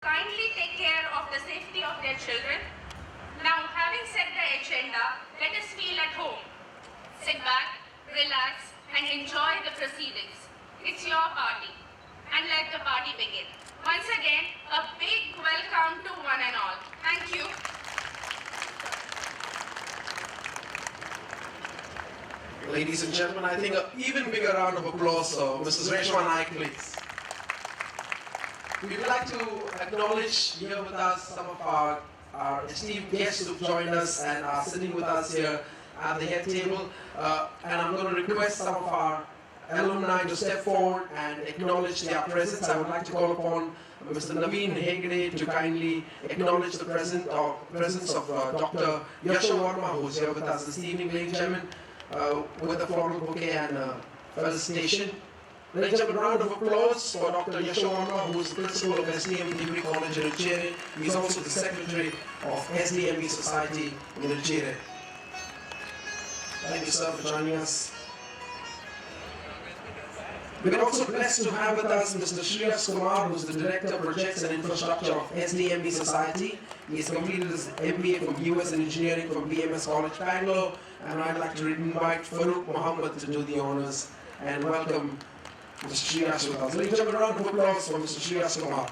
kindly take care of the safety of their children. Now, having set the agenda, let us feel at home. Sit back, relax, and enjoy the proceedings. It's your party, and let the party begin. Once again, a big welcome to one and all. Thank you. Ladies and gentlemen, I think an even bigger round of applause for Mrs. Reshma Naik, please. We would like to acknowledge here with us some of our esteemed guests who've joined us and are sitting with us here at the head table. And I'm going to request some of our alumni to step forward and acknowledge their presence. I would like to call upon Mr. Naveen Hegde to kindly acknowledge the presence of Dr. Yasho Verma, who's here with us this evening, ladies and gentlemen, with a floral bouquet and felicitation. Ladies and gentlemen, a round of applause for Dr. Yasho Verma, who is the principal of SDM Degree College in Algeria. He is also the secretary of SDM Society in Algeria. Thank you, sir, for joining us. We are also blessed to have with us Mr. Shri Kumar, who is the Director of Projects and Infrastructure of SDM Society. He has completed his MBA from US in Engineering from BMS College, Bangalore. And I'd like to invite Farooq Muhammad to do the honors and welcome Mr. Shri with us. Ladies and gentlemen, a round of applause for Mr. Shri Kumar.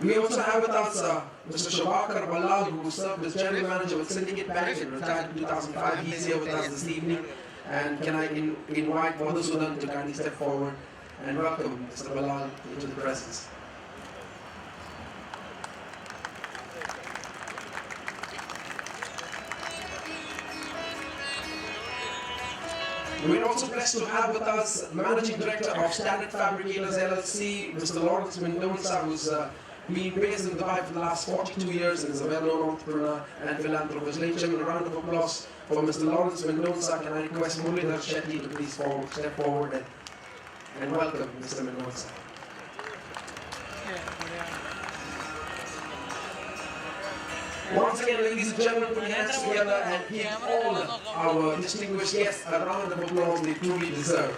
We also have with us Mr. Shabakar Ballal, who served as General Manager with Syndicate Bank and retired in 2005. He is here with us this evening. And can I invite Madhusudan to kindly step forward and welcome Mr. Ballal into the presence. We're also blessed to have with us Managing Director of Standard Fabricators LLC, Mr. Lawrence Mendonca, who's been based in Dubai for the last 42 years and is a well-known entrepreneur and philanthropist. Ladies and gentlemen, a round of applause for Mr. Lawrence Mendonca. Can I request Mulidhar Shetty to please step forward and welcome Mr. Mendonca. Once again, ladies and gentlemen, put your hands together and give all our distinguished guests a round of applause they truly deserve.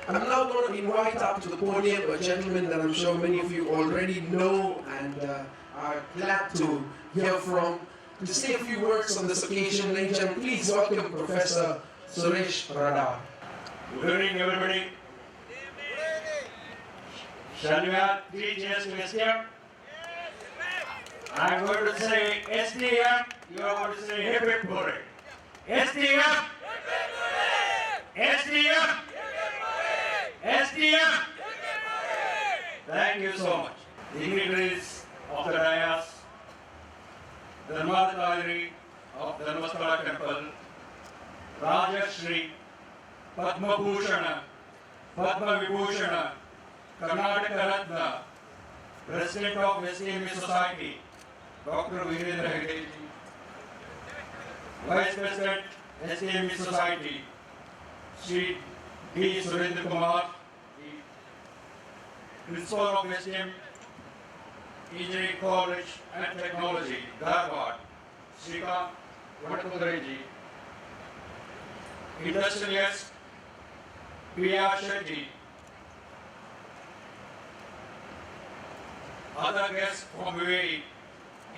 I'm now going to invite up to the podium a gentleman that I'm sure many of you already know and are glad to hear from. To say a few words on this occasion, ladies and gentlemen, please welcome Professor Suresh Radar. Good evening, everybody. Shall we have 3 cheers to SDM? I'm going to say SDM, you are going to say hip hip hooray. SDM! SDM! SDM! Thank you so much. Dignitaries of the dais, Dharwad Alumni of Dharmasthala Temple, Raja Shri, Padma Bhushana, Padma Vibhushana, Karnataka Ratna, President of SDM Society, Dr. Virendra Hegde, Vice President, SDM Society, Shri D. Surendra Kumar, Principal of SDM Engineering College and Technology, Dharwad, Srikant Vattukudareji, Industrialist, P.R. Shetty, other guests from UAE,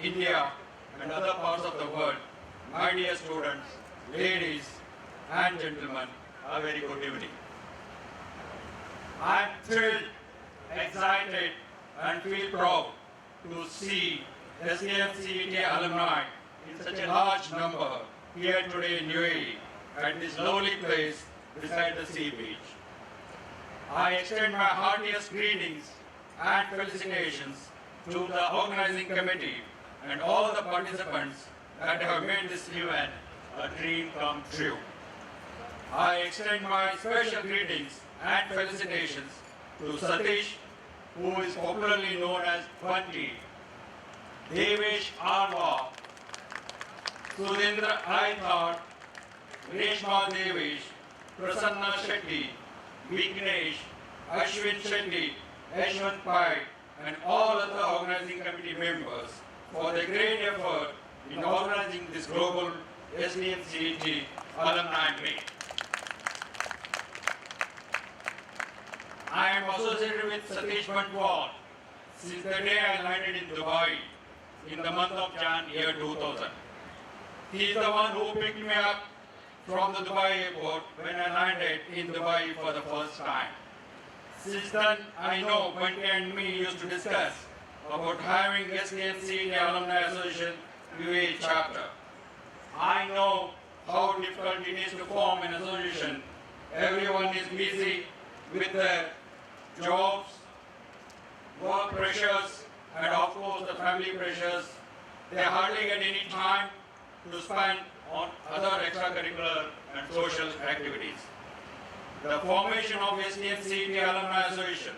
India, and other parts of the world, my dear students, ladies and gentlemen, a very good evening. I am thrilled, excited, and feel proud to see SDM CET alumni in such a large number here today in UAE at this lovely place beside the sea beach. I extend my heartiest greetings and felicitations to the organizing committee and all the participants that have made this event a dream come true. I extend my special greetings and felicitations to Satish, who is popularly known as Bunty, Devesh Arwa, Sudendra Aithar, Reshma Devesh, Prasanna Shetty, Vignesh, Ashwin Shetty, Ashwant Pai, and all other organizing committee members for the great effort in organizing this global SDM CET Alumni Meet. associated with Satish Bantwal since the day I landed in Dubai in the month of Jan year 2000. He is the one who picked me up from the Dubai airport when I landed in Dubai for the first time. Since then, I know Bunty and me used to discuss about having SDM CET Alumni Association UAE chapter. I know how difficult it is to form an association. Everyone is busy with their jobs, work pressures, and of course the family pressures. They hardly get any time to spend on other extracurricular and social activities. The formation of SDM CET Alumni Association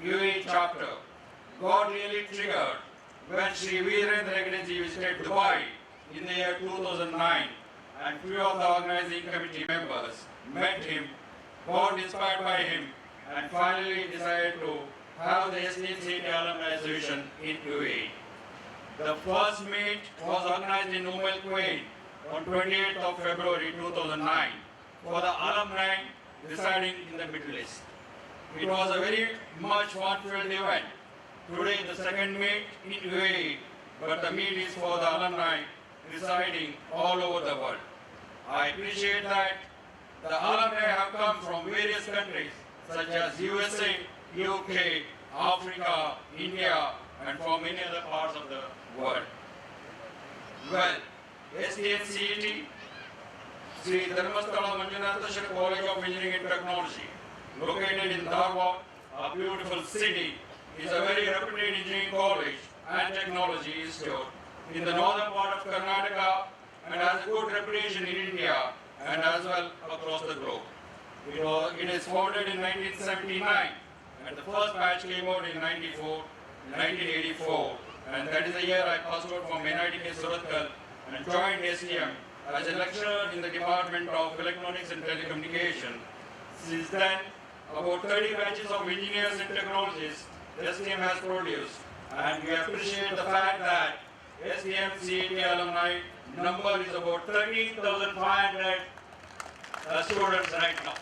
UAE chapter got really triggered when Shri Dharmasthala visited Dubai in the year 2009, and few of the organizing committee members met him, got inspired by him, and finally decided to have the SDM CET Alumni Association in UAE. The first meet was organized in Kuwait on 28th of February 2009 for the alumni residing in the Middle East. It was a very much fun-filled event. Today the second meet in UAE, but the meet is for the alumni residing all over the world. I appreciate that the alumni have come from various countries such as USA, UK, Africa, India, and from many other parts of the world. Well, SDM CET, Shri Dharmasthala Manjunatheshwara College of Engineering and Technology, located in Dharwad, a beautiful city, is a very reputed engineering college and technology institute in the northern part of Karnataka and has a good reputation in India and as well across the globe. It is founded in 1979 and the first batch came out in 1984, and that is the year I passed out from NITK Surathkal and joined SDM as a lecturer in the Department of Electronics and Telecommunication. Since then, about 30 batches of engineers and technologists SDM has produced, and we appreciate the fact that SDM CET alumni number is about 13,500 students right now.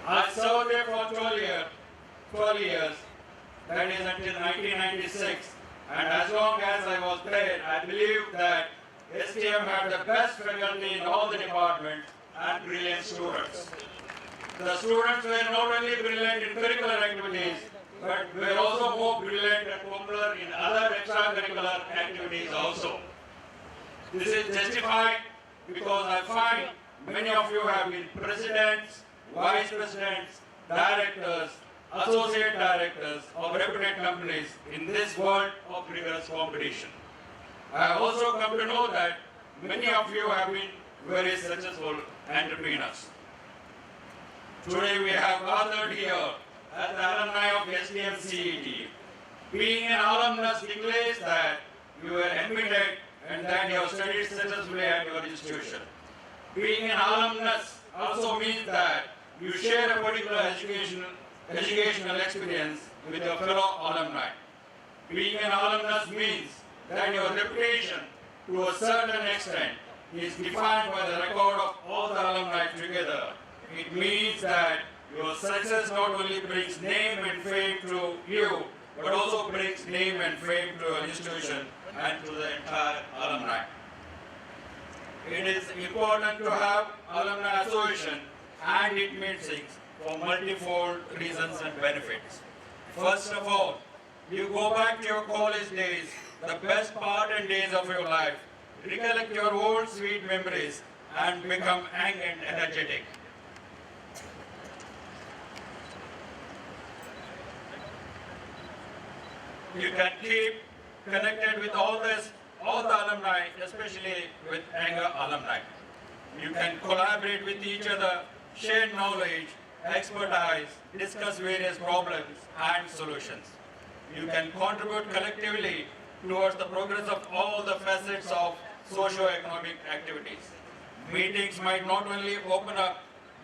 I served there for 12 years, that is until 1996, and as long as I was there, I believe that SDM had the best faculty in all the departments and brilliant students. The students were not only brilliant in curricular activities, but were also more brilliant and popular in other extracurricular activities also. This is justified because I find many of you have been presidents, vice presidents, directors, associate directors of reputed companies in this world of rigorous competition. I have also come to know that many of you have been very successful entrepreneurs. Today we have gathered here as the alumni of SDM CET. Being an alumnus declares that you were admitted and that you have studied successfully at your institution. Being an alumnus also means that you share a particular educational experience with your fellow alumni. Being an alumnus means that your reputation, to a certain extent, is defined by the record of all the alumni together. It means that your success not only brings name and fame to you, but also brings name and fame to your institution and to the entire alumni. It is important to have alumni association and its meetings for multifold reasons and benefits. First of all, you go back to your college days, the best part and days of your life, recollect your old sweet memories and become young and energetic. You can keep connected with all the alumni, especially with younger alumni. You can collaborate with each other, share knowledge, expertise, discuss various problems and solutions. You can contribute collectively towards the progress of all the facets of socio-economic activities. Meetings might not only open up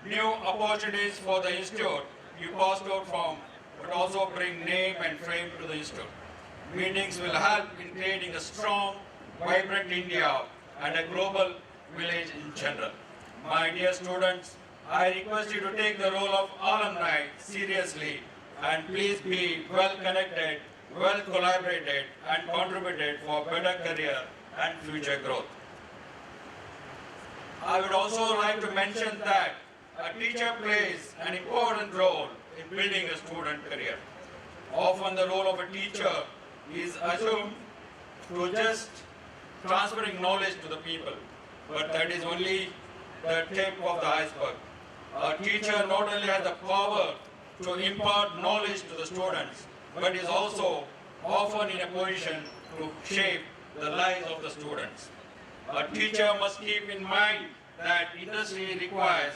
new opportunities for the institute you passed out from, but also bring name and fame to the institute. Meetings will help in creating a strong, vibrant India and a global village in general. my dear students, I request you to take the role of alumni seriously and please be well connected, well collaborated and contributed for better career and future growth. I would also like to mention that a teacher plays an important role in building a student career. Often the role of a teacher is assumed to just transferring knowledge to the people, but that is only the tip of the iceberg. A teacher not only has the power to impart knowledge to the students, but is also often in a position to shape the lives of the students. A teacher must keep in mind that industry requires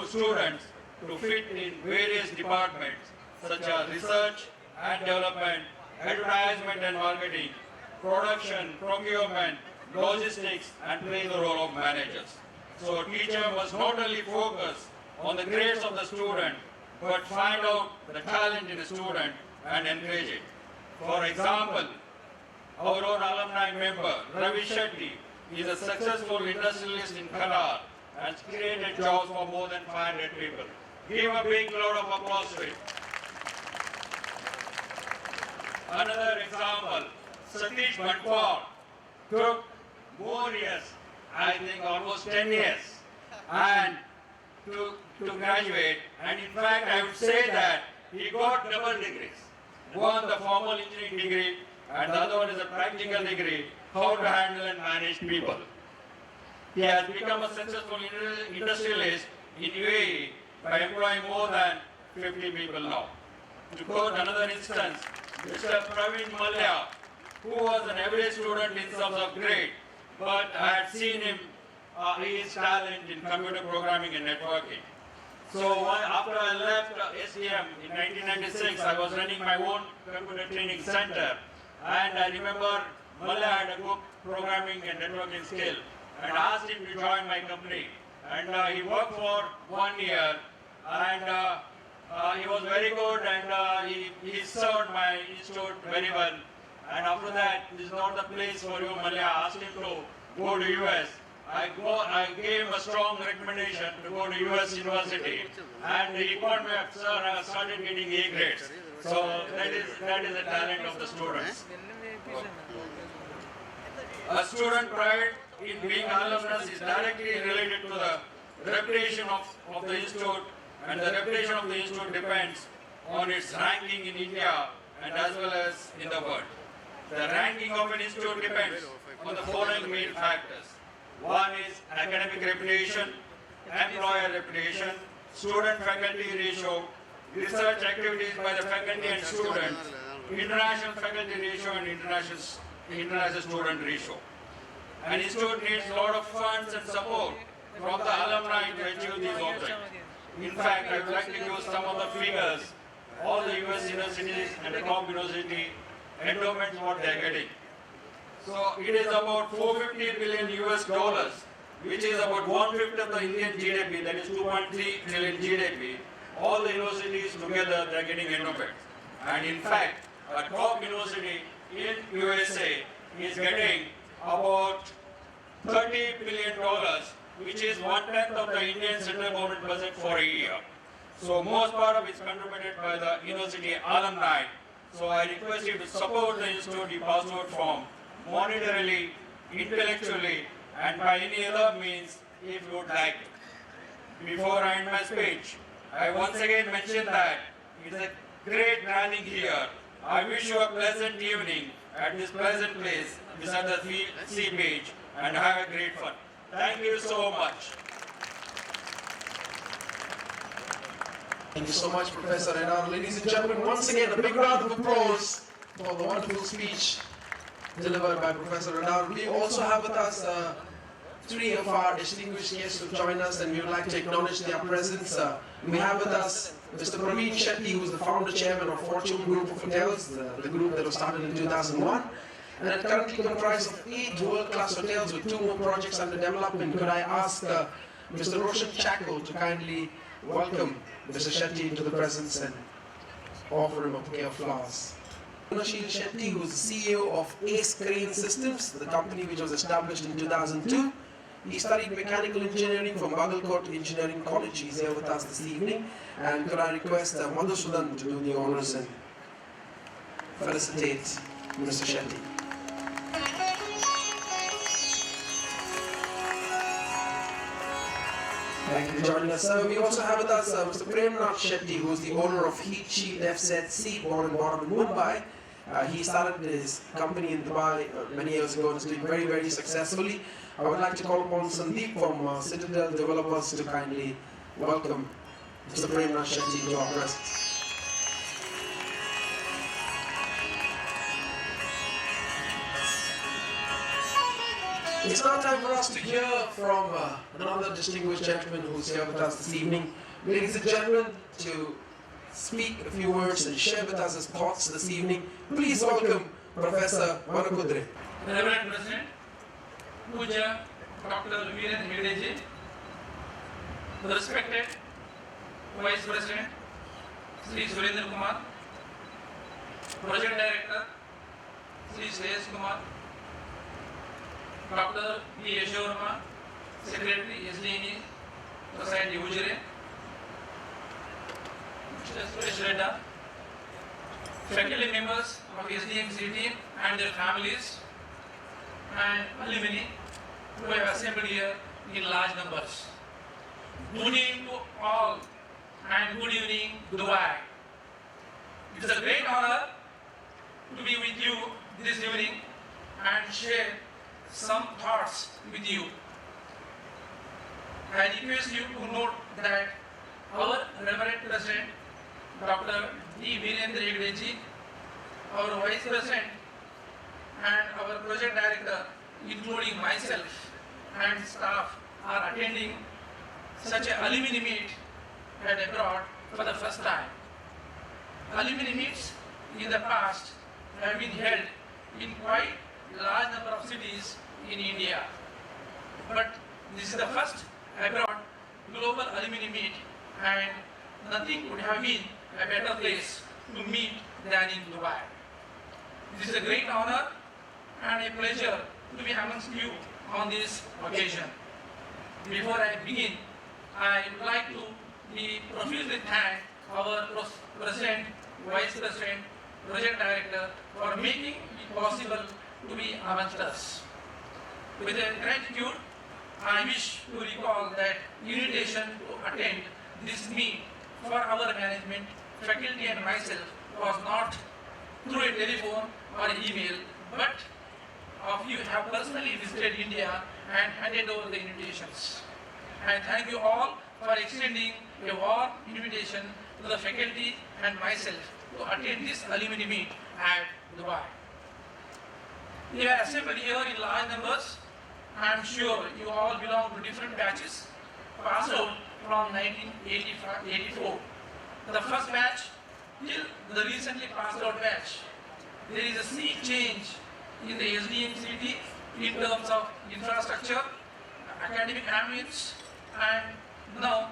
students to fit in various departments such as research and development, advertisement and marketing, production, procurement, logistics, and play the role of managers. So a teacher must not only focus on the grades of the student, but find out the talent in the student and encourage it. For example, our own alumni member, Ravi Shetty, is a successful industrialist in Qatar and has created jobs for more than 500 people. Give a big round of applause to him. Another example, Satish Bhatwar took more years, I think almost 10 years, and to graduate, and in fact I would say that he got double degrees. One the formal engineering degree and the other one is a practical degree, how to handle and manage people. He has become a successful industrialist in UAE by employing more than 50 people now. To quote another instance, Mr. Praveen Malya, who was an average student in terms of grade, but I had seen him, his talent in computer programming and networking. So after I left SDM in 1996, I was running my own computer training center, and I remember Malya had a good programming and networking skill, and I asked him to join my company. And he worked for 1 year, and he was very good, and he served my institute very well. And after that, this is not the place for you, Malya. I asked him to go to US. I gave him a strong recommendation to go to US University, and he called me up, sir, I started getting A grades. So that is the talent of the students. A student pride in being alumnus is directly related to the reputation of the institute, and the reputation of the institute depends on its ranking in India and as well as in the world. The ranking of an institute depends on the following main factors. One is academic reputation, employer reputation, student-faculty ratio, research activities by the faculty and students, international faculty ratio and international student ratio. An institute needs a lot of funds and support from the alumni to achieve these objectives. In fact, I would like to give some of the figures, all the US universities and the top university endowments what they are getting. So it is about $450 billion US, which is about 1/5 of the Indian GDP, that is 2.3 trillion GDP. All the universities together they are getting endowments. And in fact, a top university in USA is getting about $30 billion, which is 1/10 of the Indian central government budget for a year. So most part of it is contributed by the university alumni. So I request you to support the institute you passed out from monetarily, intellectually, and by any other means if you would like to. Before I end my speech, I once again mention that it's a great gathering here. I wish you a pleasant evening at this pleasant place beside the sea beach and have a great fun. Thank you so much. Thank you so much, Professor. And ladies and gentlemen, once again, a big round of applause for the wonderful speech delivered by Professor Radar. We also have with us 3 of our distinguished guests who join us, and we would like to acknowledge their presence. We have with us Mr. Praveen Shetty, who is the founder chairman of Fortune Group of Hotels, the group that was started in 2001. And it currently comprises of 8 world-class hotels with 2 more projects under development. Could I ask Mr. Roshan Chacko to kindly welcome Mr. Shetty into the presence and offer him a bouquet of flowers. Shri Shetty, who is the CEO of Ace Crane Systems, the company which was established in 2002. He studied mechanical engineering from Bagalkot Engineering College. He's here with us this evening. And could I request Madhusudan to do the honors and felicitate Mr. Shetty. Thank you for joining us. We also have with us Mr. Premnath Shetty, who is the owner of Heat Shield FZC, born and brought up in Mumbai. He started his company in Dubai many years ago and is doing very, very successfully. I would like to call upon Sandeep from Citadel Developers to kindly welcome Mr. Premnath Shetty to our presence. It's now time for us to hear from another distinguished gentleman who's here with us this evening. Ladies and gentlemen, to speak a few words and share with us his thoughts this evening, please welcome Professor Manakudre. Reverend President, Puja Dr. Veeran Hedeji, the respected Vice President, Shri Surendra Kumar, Project Director, Shri Shreyas Kumar, Dr. B. Yeshwarma, Secretary, SDM Society Ujire, Mr. Suresh Redda, faculty members of SDM CET and their families, and alumni who have assembled here in large numbers. Good evening to all and good evening Dubai. It is a great honor to be with you this evening and share some thoughts with you. I request you to note that our Reverend President Dr. D. Virendra Hedeji, our Vice President and our Project Director, including myself and staff, are attending such an alumni meet at abroad for the first time. Alumni meets in the past have been held in quite large number of cities in India, but this is the first abroad global alumni meet, and nothing would have been a better place to meet than in Dubai. This is a great honor and a pleasure to be amongst you on this occasion. Before I begin, I would like to profusely thank our President, Vice President, Project Director for making it possible to be amongst us. With gratitude, I wish to recall that invitation to attend this meet for our management, faculty and myself was not through a telephone or email, but of you have personally visited India and handed over the invitations. I thank you all for extending a warm invitation to the faculty and myself to attend this alumni meet at Dubai. We are assembled here in large numbers. I am sure you all belong to different batches, passed out from 1984. The first batch till the recently passed out batch. There is a sea change in the SDM CET in terms of infrastructure, academic ambience, and now,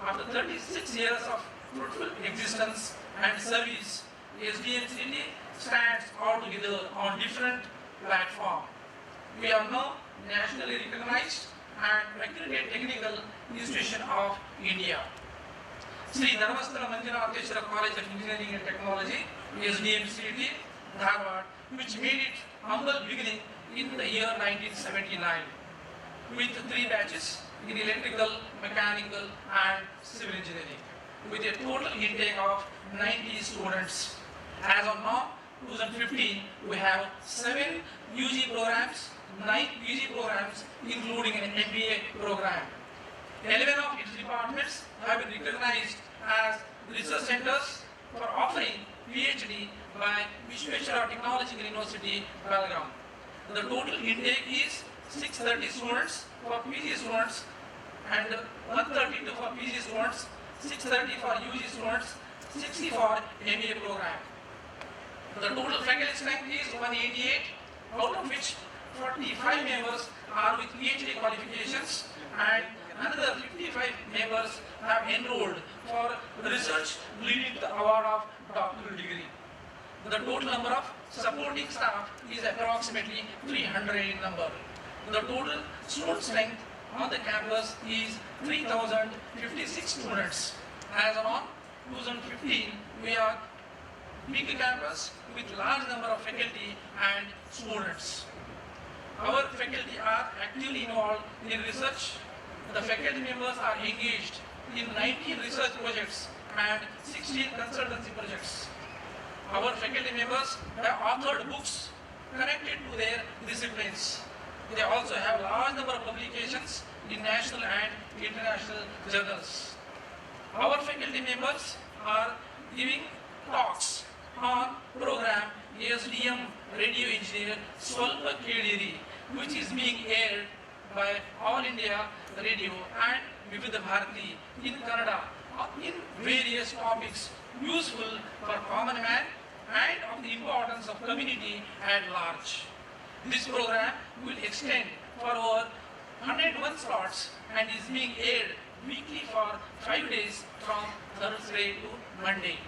after 36 years of fruitful existence and service, SDM CET stands all together on different platforms. We are now nationally recognized and accredited technical institution of India. Shri Dharmasthala Manjunatheshwara College of Engineering and Technology, SDM CET, Dharwad, which made its humble beginning in the year 1979, with 3 batches in electrical, mechanical, and civil engineering, with a total intake of 90 students. As of now, 2015, we have 7 UG programs, 9 PG programs, including an MBA program. 11 of its departments have been recognized as research centers for offering PhD by Vishweshwara Technological University, Belgaum. The total intake is 630 students for PG students and 132 for PG students, 630 for UG students, 60 for MBA program. The total faculty strength is 188, out of which 45 members are with PhD qualifications and another 55 members have enrolled for research leading to the award of doctoral degree. The total number of supporting staff is approximately 300 in number. The total student strength on the campus is 3,056 students. As on 2015, we are big campus with large number of faculty and students. Our faculty are actively involved in research. The faculty members are engaged in 19 research projects and 16 consultancy projects. Our faculty members have authored books connected to their disciplines. They also have large number of publications in national and international journals. Our faculty members are giving talks on program SDM Radio Engineer Swalpa Kediri, which is being aired by All India Radio and Vividha Bharati in Kannada in various topics useful for common man and of the importance of community at large. This program will extend for over 101 slots and is being aired weekly for 5 days from Thursday to Monday.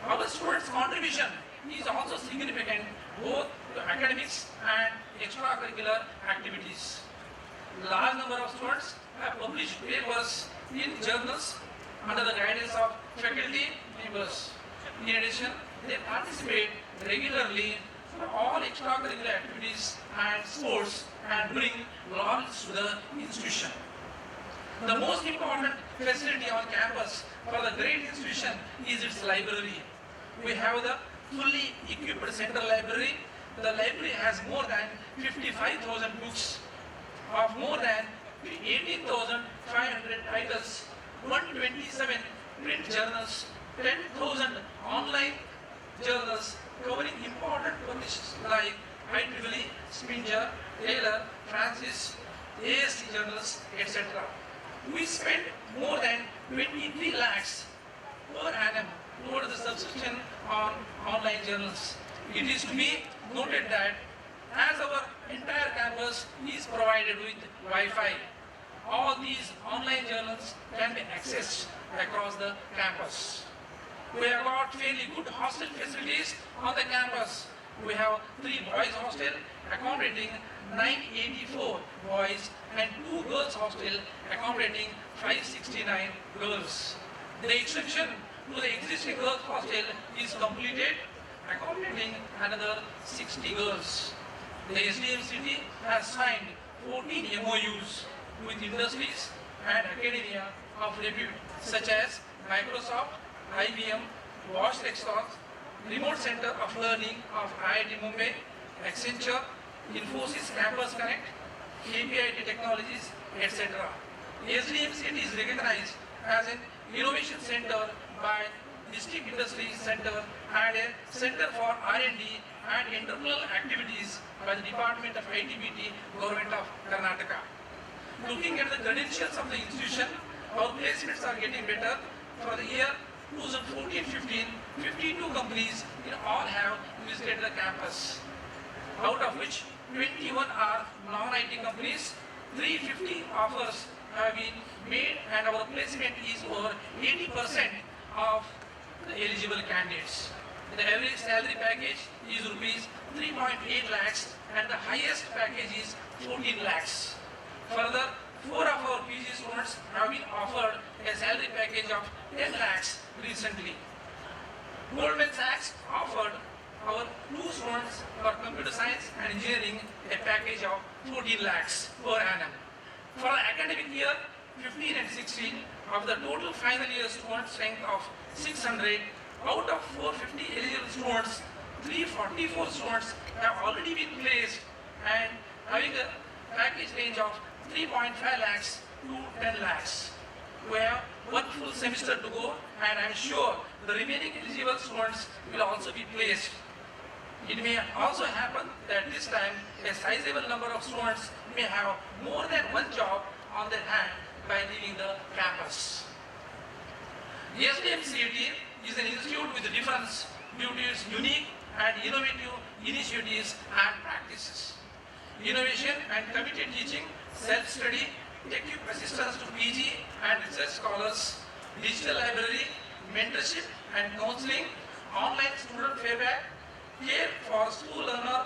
Our students' contribution is also significant both to academics and extracurricular activities. Large number of students have published papers in journals under the guidance of faculty members. In addition, they participate regularly for all extracurricular activities and sports and bring knowledge to the institution. The most important facility on campus for the great institution is its library. We have the fully equipped central library. The library has more than 55,000 books of more than 18,500 titles, 127 print journals, 10,000 online journals covering important publications like IEEE, Springer, Taylor, Francis, ASC journals, etc. We spend more than 23 lakhs per annum towards the subscription on online journals. It is to be noted that as our entire campus is provided with Wi-Fi, all these online journals can be accessed across the campus. We have got fairly good hostel facilities on the campus. We have 3 boys hostel accommodating 984 boys and 2 girls hostel accommodating 569 girls. The extension to the existing girls hostel is completed, accommodating another 60 girls. The SDM CET has signed 14 MOUs with industries and academia of repute such as Microsoft, IBM, Bosch Rixos, Remote Center of Learning of IIT Mumbai, Accenture, Infosys Campus Connect, KPIT Technologies, etc. SDM CET is recognized as an innovation center by District Industry Center and a Center for R&D and Entrepreneurial Activities by the Department of ITBT, Government of Karnataka. Looking at the credentials of the institution, our placements are getting better. For the year 2014-15, 52 companies in all have visited the campus, out of which 21 are non-IT companies, 350 offers have been made and our placement is over 80% of the eligible candidates. The average salary package is rupees 3.8 lakhs and the highest package is 14 lakhs. Further, 4 of our PG students have been offered a salary package of 10 lakhs recently. Goldman Sachs offered our 2 students for computer science and engineering a package of 14 lakhs per annum. For the academic year 15 and 16, of the total final year student strength of 600, out of 450 eligible students, 344 students have already been placed and having a package range of 3.5 lakhs to 10 lakhs. We have 1 full semester to go and I am sure the remaining eligible students will also be placed. It may also happen that this time a sizable number of students may have more than 1 job on their hand by leaving the campus. The SDM CET is an institute with a difference due to its unique and innovative initiatives and practices. Innovation and committed teaching, self-study, technical assistance to PG and research scholars, digital library, mentorship and counseling, online student feedback, care for school learner,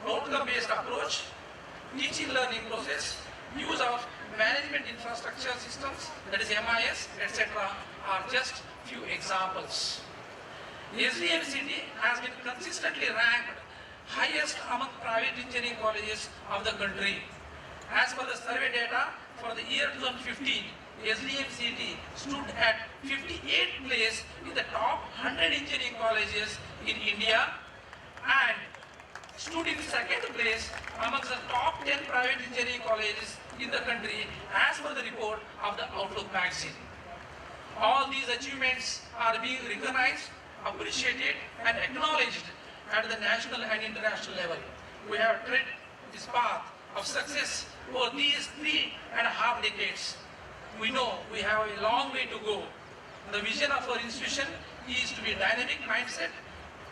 outcome-based approach, teaching learning process, use of management infrastructure systems, that is MIS, etc. are just few examples. SDM CET has been consistently ranked highest among private engineering colleges of the country. As per the survey data for the year 2015, SDM CET stood at 58th place in the top 100 engineering colleges in India and stood in second place amongst the top 10 private engineering colleges in the country as per the report of the Outlook magazine. All these achievements are being recognized, appreciated and acknowledged at the national and international level. We have tread this path of success over these 3.5 decades. We know we have a long way to go. The vision of our institution is to be a dynamic mindset,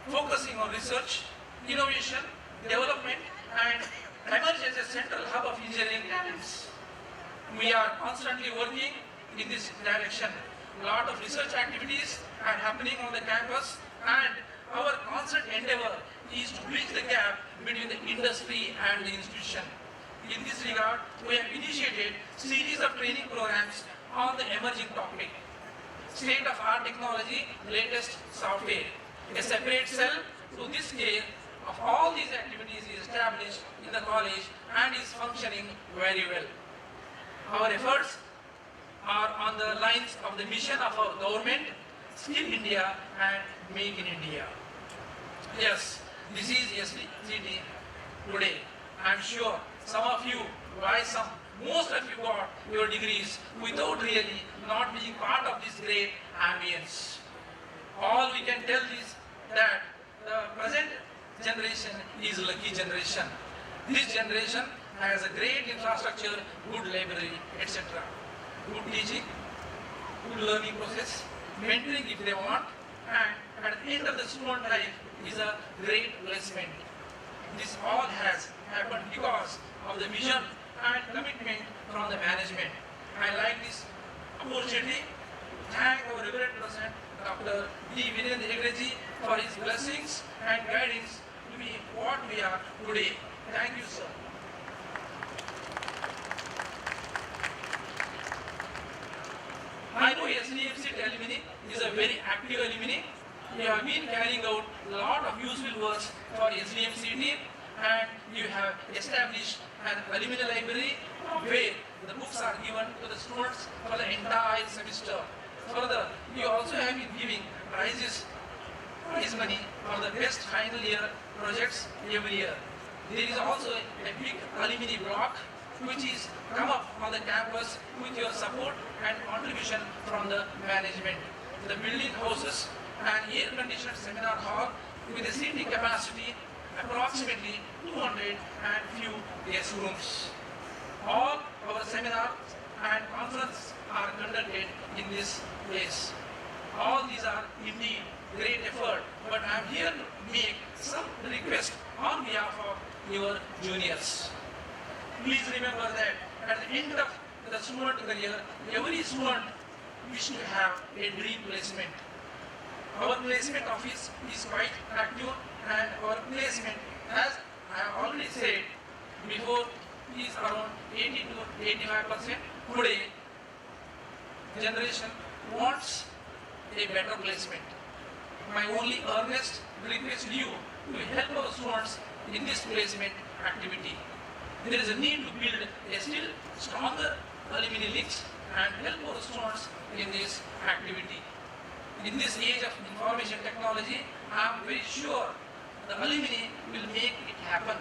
focusing on research, innovation, development and emerge as a central hub of engineering talents. We are constantly working in this direction. A lot of research activities are happening on the campus and our constant endeavor is to bridge the gap between the industry and the institution. In this regard, we have initiated series of training programs on the emerging topic. State-of-art technology, latest software. A separate cell to this scale of all these activities is established in the college and is functioning very well. Our efforts are on the lines of the mission of our government, Skill India and Make in India. Yes, this is SDM today. I am sure some of you, most of you got your degrees without really not being part of this great ambience. All we can tell is that the present generation is a lucky generation. This generation has a great infrastructure, good library, etc. Good teaching, good learning process, mentoring if they want, and at the end of the student life is a great placement. This all has happened because of the vision and commitment from the management. I like this opportunity to thank our Reverend President Dr. D. Virendra Ji for his blessings and guidance to be what we are today. Thank you, sir. I know SDM CET alumni is a very active alumni. You have been carrying out a lot of useful works for SDM CET and you have established an alumni library where the books are given to the students for the entire semester. Further, you also have been giving prize money for the best final year projects every year. There is also a big alumni block which is come up on the campus with your support and contribution from the management. The building houses an air-conditioned seminar hall with a seating capacity approximately 200 and few guest rooms. All our seminars and conferences are conducted in this place. All these are indeed great effort, but I am here to make some request on behalf of your juniors. Please remember that at the end of the student career, every student wishes to have a dream placement. Our placement office is quite active and our placement, as I have already said before, is around 80 to 85%. Today, generation wants a better placement. My only earnest request to you to help our students in this placement activity. There is a need to build a still stronger alumni links and help our students in this activity. In this age of information technology, I am very sure the alumni will make it happen.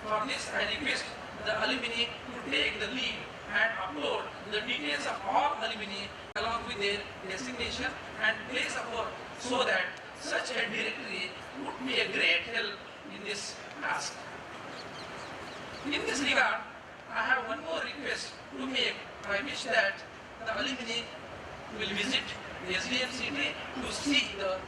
For this, I request the alumni to take the lead and upload the details of all alumni along with their designation and place of work so that such a directory would be a great help in this task. In this regard, I have one more request to make. I wish that the alumni will visit the SDM CET to see the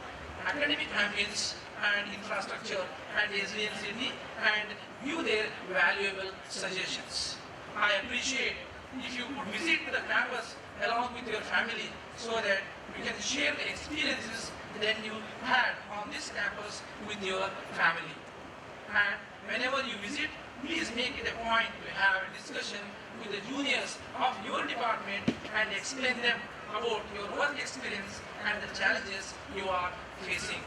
academic ambience and infrastructure at SDM CET and view their valuable suggestions. I appreciate if you could visit the campus along with your family so that you can share the experiences that you had on this campus with your family. And whenever you visit, please make it a point to have a discussion with the juniors of your department and explain them about your work experience and the challenges you are facing.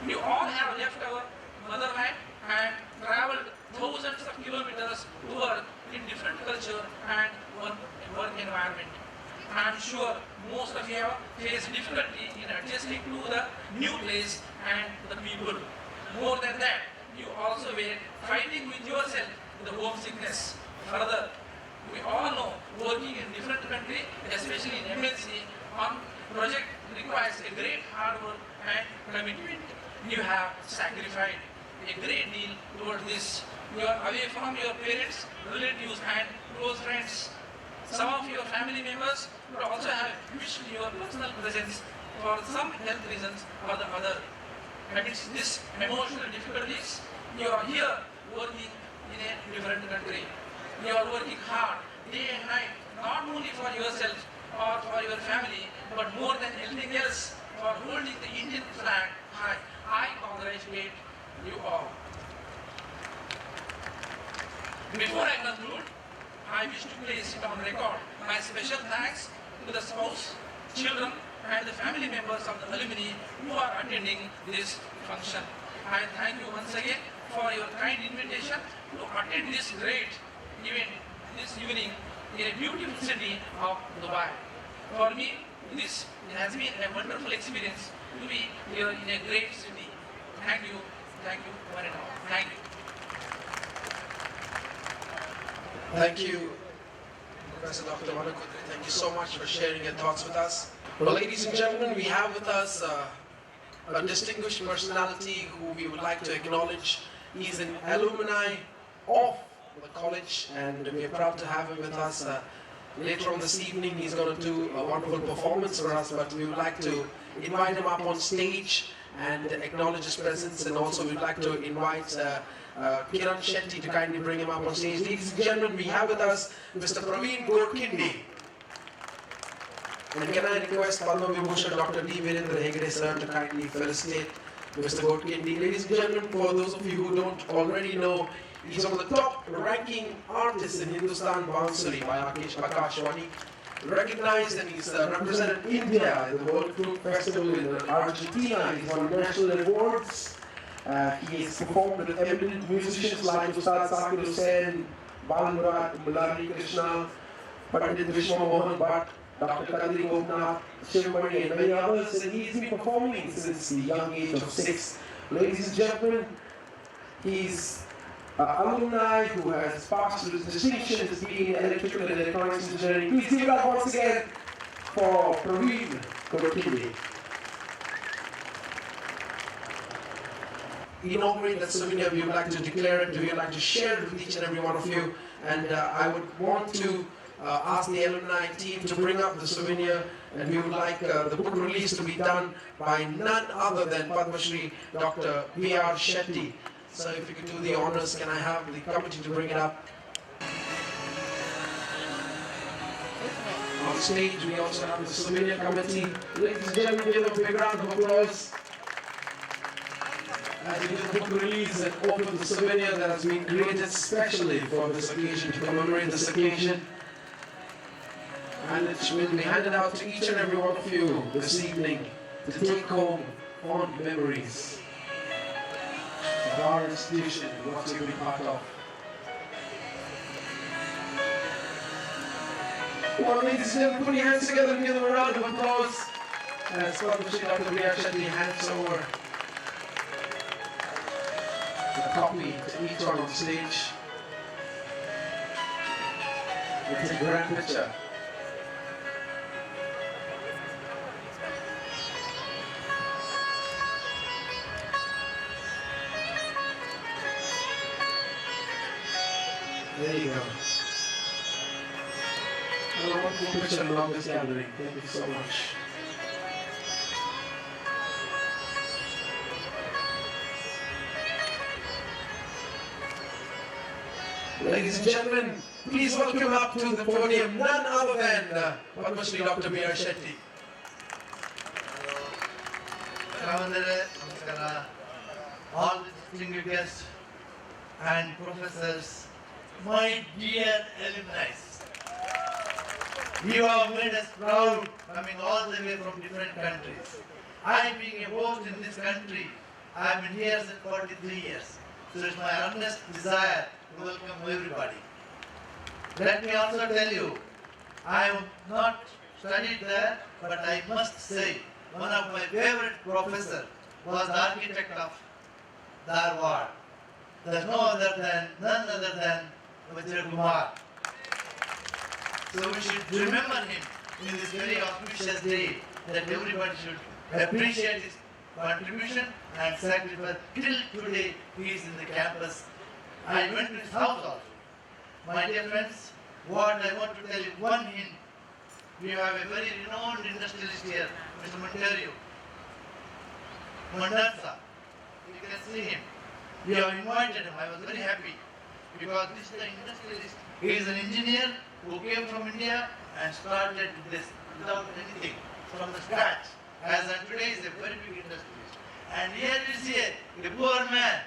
We all have left our motherland and traveled thousands of kilometers to work in different culture and work environment. I am sure most of you have faced difficulty in adjusting to the new place and the people. More than that, you also were fighting with yourself the homesickness. Further, we all know working in different country, especially in MNC, on project requires a great hard work and commitment. You have sacrificed a great deal towards this. You are away from your parents, relatives and close friends. Some of your family members would also have wished your personal presence for some health reasons or the other. Amidst these emotional difficulties, you are here working in a different country. You are working hard day and night, not only for yourself or for your family, but more than anything else, for holding the Indian flag high. I congratulate you all. Before I conclude, I wish to place it on record my special thanks to the spouse, children, and the family members of the alumni who are attending this function. I thank you once again for your kind invitation to attend this great event this evening in a beautiful city of Dubai. For me, this has been a wonderful experience to be here in a great city. Thank you, one and all. Thank you. Thank you, Professor Dr. Manakudri. Thank you so much for sharing your thoughts with us. Well, ladies and gentlemen, we have with us a distinguished personality who we would like to acknowledge. He's an alumni of the college, and we are proud to have him with us. Later on this evening, he's going to do a wonderful performance for us, but we would like to invite him up on stage and acknowledge his presence, and also we'd like to invite Kiran Shetty to kindly bring him up on stage. Ladies and gentlemen, we have with us Mr. Praveen Gorkindi. And can I request Padma Vibhushan Dr. D. Virendra Hegde sir to kindly felicitate Mr. Gorkindi. Ladies and gentlemen, for those of you who don't already know, he's one of the top ranking artists in Hindustan Bansuri by Akashwani. Recognized, and he's represented India at the World Flute Festival in Argentina. He's won national awards. He has performed with eminent musicians like Ustad Zakir Hussain, Balmurad, Mulari Krishna, Pandit Vishnu Mohan Bhatt, Dr. Kadri Gopnath, Shivmani, and many others. And he's been performing since the young age of 6. Ladies and gentlemen, he's alumni who has passed with distinction as being electrical and electronics engineering. Please give it up once again for Praveen Gorkindi. Inaugurate that souvenir, we would like to declare it, we would like to share it with each and every one of you. And I would want to ask the alumni team to bring up the souvenir, and we would like the book release to be done by none other than Padma Shri Dr. B.R. Shetty. So if you could do the honors, can I have the committee to bring it up? On stage, we also have the souvenir committee. Ladies and gentlemen, give a big round of applause as we do the book release and open the souvenir that has been created specially for this occasion, to commemorate this occasion. And it will be handed out to each and every one of you this evening to take home fond memories of our institution, what you'll be part of. Well, ladies and gentlemen, put your hands together and give them a round of applause as Padma Shri Dr. B.R. Shetty hands over the copy to each one on stage. We'll take a grand picture. There you go. And a wonderful picture along this gathering. Thank you so much. Ladies and gentlemen, please welcome up to the podium none other than Padma Shri Dr. B.R. Shetty. all the distinguished guests and professors, my dear alumni. You have made us proud coming all the way from different countries. I being a host in this country, I have been here since 43 years. So it's my earnest desire to welcome everybody. Let me also tell you, I have not studied there, but I must say, one of my favorite professors was the architect of Dharwad. There's none other than Mr. Kumar. So we should remember him in this very auspicious day, that everybody should appreciate his contribution and sacrifice. Till today, he is in the campus. I went to his house also. My dear friends, what I want to tell you, one hint. We have a very renowned industrialist here, Mr. Monterio. Mandansa. You can see him. We have invited him. I was very happy because this is the industrialist. He is an engineer who came from India and started this without anything, from the scratch. As of today, is a very big industrialist. And here you see a poor man